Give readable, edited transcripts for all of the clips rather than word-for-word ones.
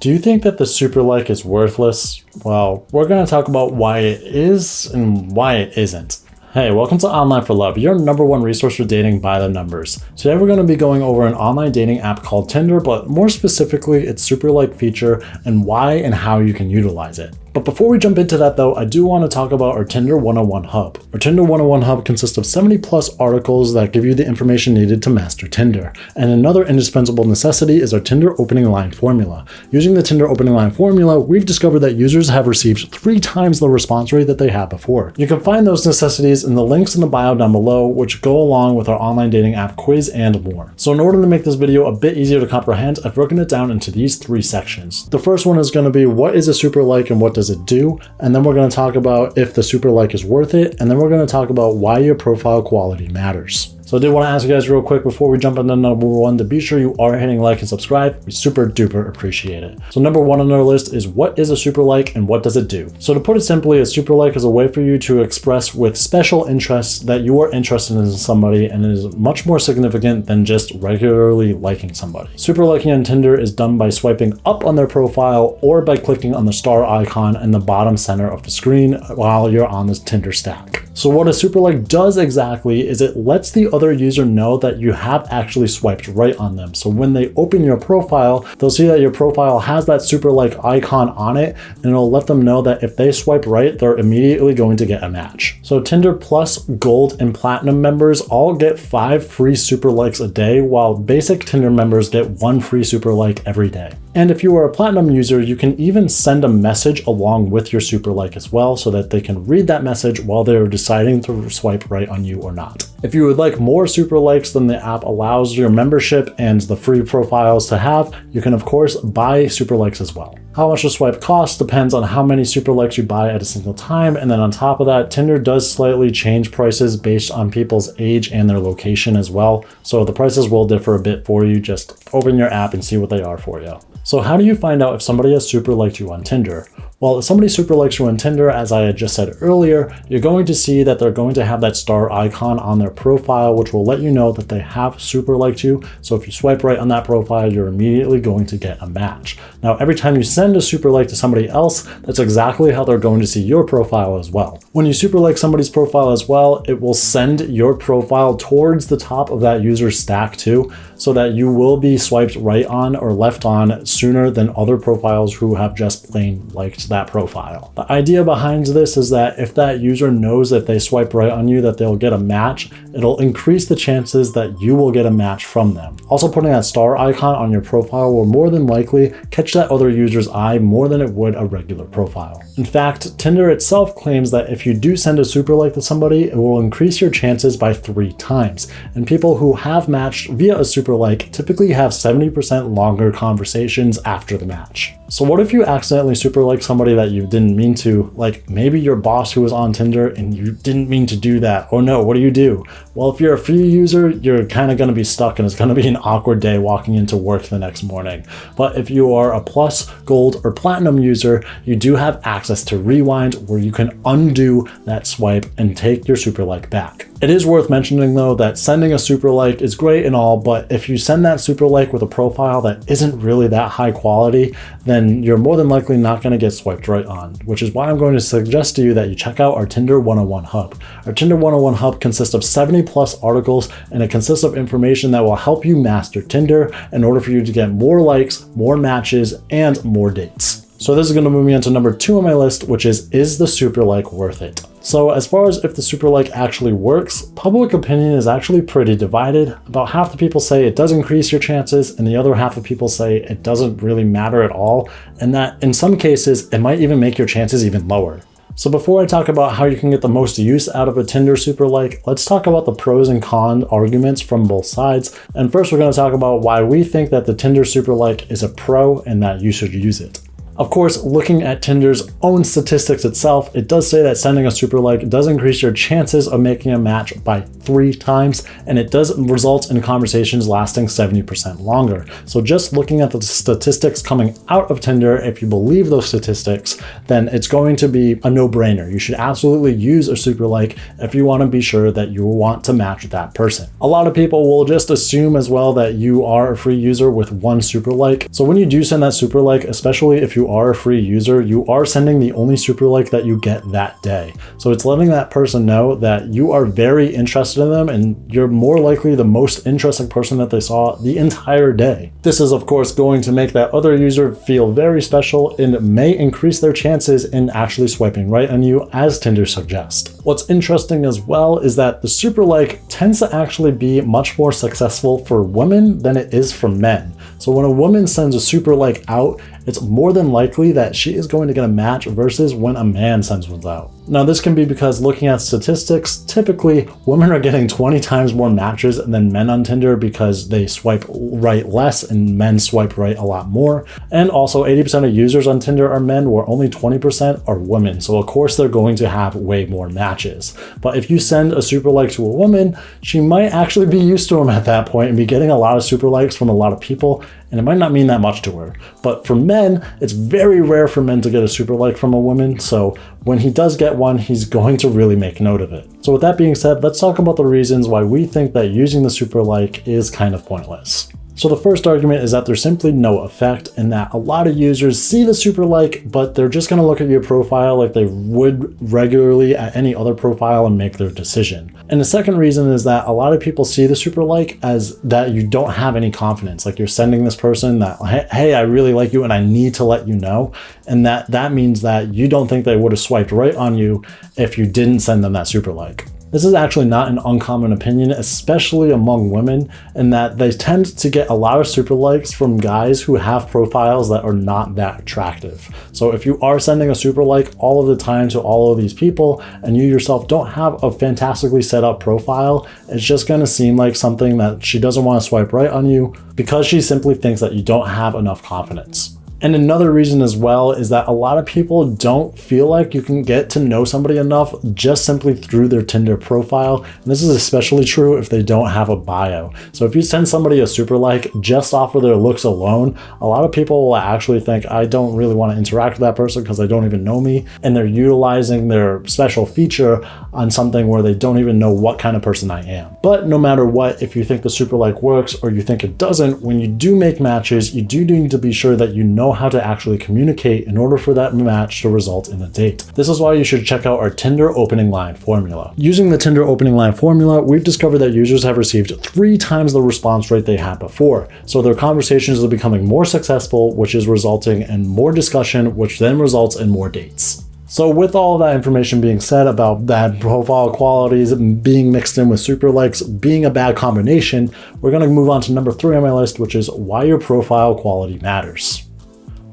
Do you think that the super like is worthless? Well, we're going to talk about why it is and why it isn't. Hey, welcome to Online for Love, your #1 resource for dating by the numbers. Today we're going to be going over an online dating app called Tinder, but more specifically its super like feature and why and how you can utilize it. But before we jump into that though, I do want to talk about our Tinder 101 Hub. Our Tinder 101 Hub consists of 70+ articles that give you the information needed to master Tinder. And another indispensable necessity is our Tinder opening line formula. Using the Tinder opening line formula, we've discovered that users have received 3 times the response rate that they had before. You can find those necessities in the links in the bio down below, which go along with our online dating app quiz and more. So in order to make this video a bit easier to comprehend, I've broken it down into these 3 sections. The first one is going to be what is a super like and what does it do, and then we're going to talk about if the super like is worth it, and then we're going to talk about why your profile quality matters. So I did want to ask you guys real quick before we jump into #1 to be sure you are hitting like and subscribe. We super duper appreciate it. So #1 on our list is what is a super like and what does it do? So to put it simply, a super like is a way for you to express with special interests that you are interested in somebody and it is much more significant than just regularly liking somebody. Super liking on Tinder is done by swiping up on their profile or by clicking on the star icon in the bottom center of the screen while you're on this Tinder stack. So what a super like does exactly is it lets the other user know that you have actually swiped right on them. So when they open your profile, they'll see that your profile has that super like icon on it, and it'll let them know that if they swipe right, they're immediately going to get a match. So Tinder Plus, Gold, and Platinum members all get 5 free super likes a day, while basic Tinder members get 1 free super like every day. And if you are a Platinum user, you can even send a message along with your super like as well, so that they can read that message while they're deciding to swipe right on you or not. If you would like more super likes than the app allows your membership and the free profiles to have, you can of course buy super likes as well. How much a swipe costs depends on how many super likes you buy at a single time, and then on top of that, Tinder does slightly change prices based on people's age and their location as well, so the prices will differ a bit for you. Just open your app and see what they are for you. So how do you find out if somebody has super liked you on Tinder? Well, if somebody super likes you on Tinder, as I had just said earlier, you're going to see that they're going to have that star icon on their profile, which will let you know that they have super liked you. So if you swipe right on that profile, you're immediately going to get a match. Now, every time you send a super like to somebody else, that's exactly how they're going to see your profile as well. When you super like somebody's profile as well, it will send your profile towards the top of that user's stack too, so that you will be swiped right on or left on sooner than other profiles who have just plain liked that profile. The idea behind this is that if that user knows that if they swipe right on you that they'll get a match, it'll increase the chances that you will get a match from them. Also, putting that star icon on your profile will more than likely catch that other user's eye more than it would a regular profile. In fact, Tinder itself claims that if you do send a super like to somebody, it will increase your chances by 3 times. And people who have matched via a super like typically have 70% longer conversations after the match. So what if you accidentally super like somebody that you didn't mean to, like maybe your boss who was on Tinder and you didn't mean to do that? Oh no, what do you do? Well, if you're a free user, you're kind of going to be stuck and it's going to be an awkward day walking into work the next morning. But if you are a Plus, Gold, or Platinum user, you do have access to Rewind, where you can undo that swipe and take your super like back. It is worth mentioning though that sending a super like is great and all, but if you send that super like with a profile that isn't really that high quality, then you're more than likely not going to get swiped right on, which is why I'm going to suggest to you that you check out our Tinder 101 Hub. Our Tinder 101 Hub consists of 70+ articles, and it consists of information that will help you master Tinder in order for you to get more likes, more matches, and more dates. So this is going to move me on to #2 on my list, which is the super like worth it? So as far as if the super like actually works, public opinion is actually pretty divided. About half the people say it does increase your chances, and the other half of people say it doesn't really matter at all, and that in some cases, it might even make your chances even lower. So before I talk about how you can get the most use out of a Tinder super like, let's talk about the pros and cons arguments from both sides. And first we're going to talk about why we think that the Tinder super like is a pro and that you should use it. Of course, looking at Tinder's own statistics itself, it does say that sending a super like does increase your chances of making a match by 3 times, and it does result in conversations lasting 70% longer. So just looking at the statistics coming out of Tinder, if you believe those statistics, then it's going to be a no-brainer. You should absolutely use a super like if you want to be sure that you want to match with that person. A lot of people will just assume as well that you are a free user with one super like. So when you do send that super like, especially if you are a free user, you are sending the only super like that you get that day. So it's letting that person know that you are very interested in them and you're more likely the most interesting person that they saw the entire day. This is of course going to make that other user feel very special and may increase their chances in actually swiping right on you, as Tinder suggests. What's interesting as well is that the super like tends to actually be much more successful for women than it is for men. So when a woman sends a super like out, it's more than likely that she is going to get a match versus when a man sends one out. Now this can be because looking at statistics, typically women are getting 20 times more matches than men on Tinder because they swipe right less and men swipe right a lot more. And also 80% of users on Tinder are men, where only 20% are women. So of course they're going to have way more matches. But if you send a super like to a woman, she might actually be used to him at that point and be getting a lot of super likes from a lot of people, and it might not mean that much to her. But for men, it's very rare for men to get a super like from a woman, so when he does get one, he's going to really make note of it. So with that being said, let's talk about the reasons why we think that using the super like is kind of pointless. So the first argument is that there's simply no effect, and that a lot of users see the super like, but they're just going to look at your profile like they would regularly at any other profile and make their decision. And the second reason is that a lot of people see the super like as that you don't have any confidence. Like you're sending this person that, hey, I really like you and I need to let you know. And that means that you don't think they would have swiped right on you if you didn't send them that super like. This is actually not an uncommon opinion, especially among women, in that they tend to get a lot of super likes from guys who have profiles that are not that attractive. So if you are sending a super like all of the time to all of these people and you yourself don't have a fantastically set up profile, it's just going to seem like something that she doesn't want to swipe right on you because she simply thinks that you don't have enough confidence. And another reason as well is that a lot of people don't feel like you can get to know somebody enough just simply through their Tinder profile. And this is especially true if they don't have a bio. So if you send somebody a super like just off of their looks alone, a lot of people will actually think, I don't really want to interact with that person because they don't even know me. And they're utilizing their special feature on something where they don't even know what kind of person I am. But no matter what, if you think the super like works or you think it doesn't, when you do make matches, you do need to be sure that you know how to actually communicate in order for that match to result in a date. This is why you should check out our Tinder opening line formula. Using the Tinder opening line formula, we've discovered that users have received 3 times the response rate they had before. So their conversations are becoming more successful, which is resulting in more discussion, which then results in more dates. So with all of that information being said about that profile qualities being mixed in with super likes being a bad combination, we're going to move on to number 3 on my list, which is why your profile quality matters.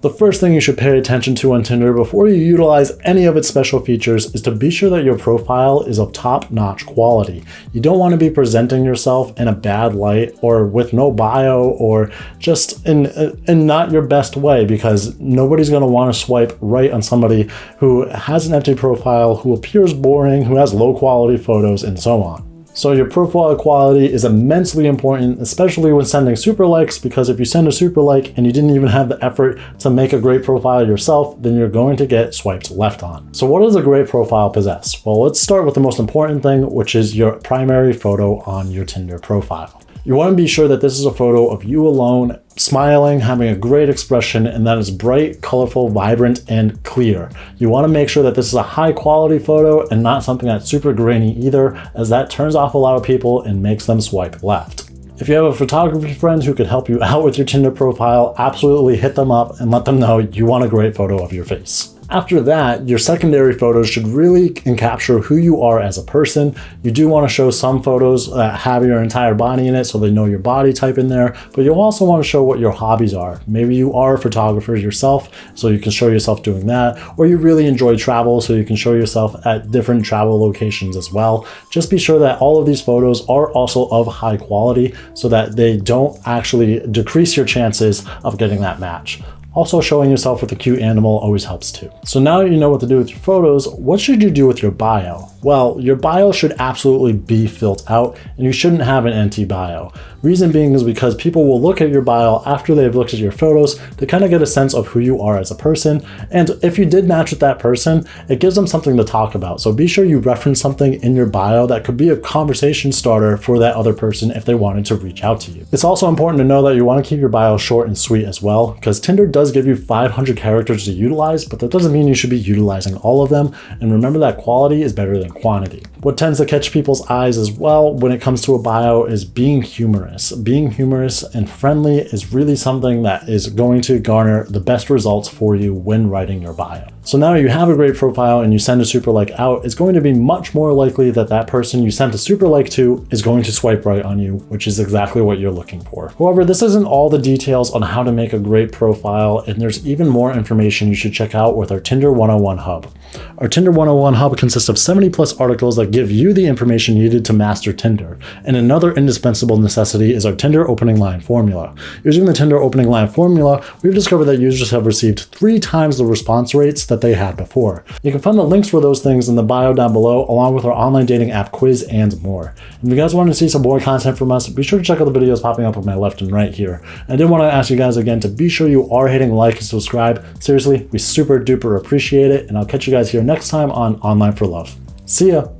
The first thing you should pay attention to on Tinder before you utilize any of its special features is to be sure that your profile is of top-notch quality. You don't want to be presenting yourself in a bad light or with no bio or just in not your best way, because nobody's going to want to swipe right on somebody who has an empty profile, who appears boring, who has low quality photos, and so on. So your profile quality is immensely important, especially when sending super likes, because if you send a super like and you didn't even have the effort to make a great profile yourself, then you're going to get swiped left on. So what does a great profile possess? Well, let's start with the most important thing, which is your primary photo on your Tinder profile. You want to be sure that this is a photo of you alone, smiling, having a great expression, and that is bright, colorful, vibrant, and clear. You want to make sure that this is a high quality photo and not something that's super grainy either, as that turns off a lot of people and makes them swipe left. If you have a photography friend who could help you out with your Tinder profile, absolutely hit them up and let them know you want a great photo of your face. After that, your secondary photos should really capture who you are as a person. You do want to show some photos that have your entire body in it so they know your body type in there, but you'll also want to show what your hobbies are. Maybe you are a photographer yourself, so you can show yourself doing that, or you really enjoy travel, so you can show yourself at different travel locations as well. Just be sure that all of these photos are also of high quality so that they don't actually decrease your chances of getting that match. Also, showing yourself with a cute animal always helps too. So now you know what to do with your photos, what should you do with your bio? Well, your bio should absolutely be filled out, and you shouldn't have an empty bio. Reason being is because people will look at your bio after they've looked at your photos to kind of get a sense of who you are as a person, and if you did match with that person, it gives them something to talk about. So be sure you reference something in your bio that could be a conversation starter for that other person if they wanted to reach out to you. It's also important to know that you want to keep your bio short and sweet as well, because Tinder does give you 500 characters to utilize, but that doesn't mean you should be utilizing all of them, and remember that quality is better than quantity. What tends to catch people's eyes as well when it comes to a bio is being humorous. Being humorous and friendly is really something that is going to garner the best results for you when writing your bio. So now you have a great profile and you send a super like out, it's going to be much more likely that that person you sent a super like to is going to swipe right on you, which is exactly what you're looking for. However, this isn't all the details on how to make a great profile, and there's even more information you should check out with our Tinder 101 Hub. Our Tinder 101 Hub consists of 70 plus articles that give you the information needed to master Tinder. And another indispensable necessity is our Tinder opening line formula. Using the Tinder opening line formula, we've discovered that users have received 3 times the response rates that they had before. You can find the links for those things in the bio down below, along with our online dating app quiz and more. If you guys want to see some more content from us, be sure to check out the videos popping up on my left and right here. And I did want to ask you guys again to be sure you are hitting like and subscribe. Seriously, we super duper appreciate it, and I'll catch you guys here next time on Online for Love. See ya!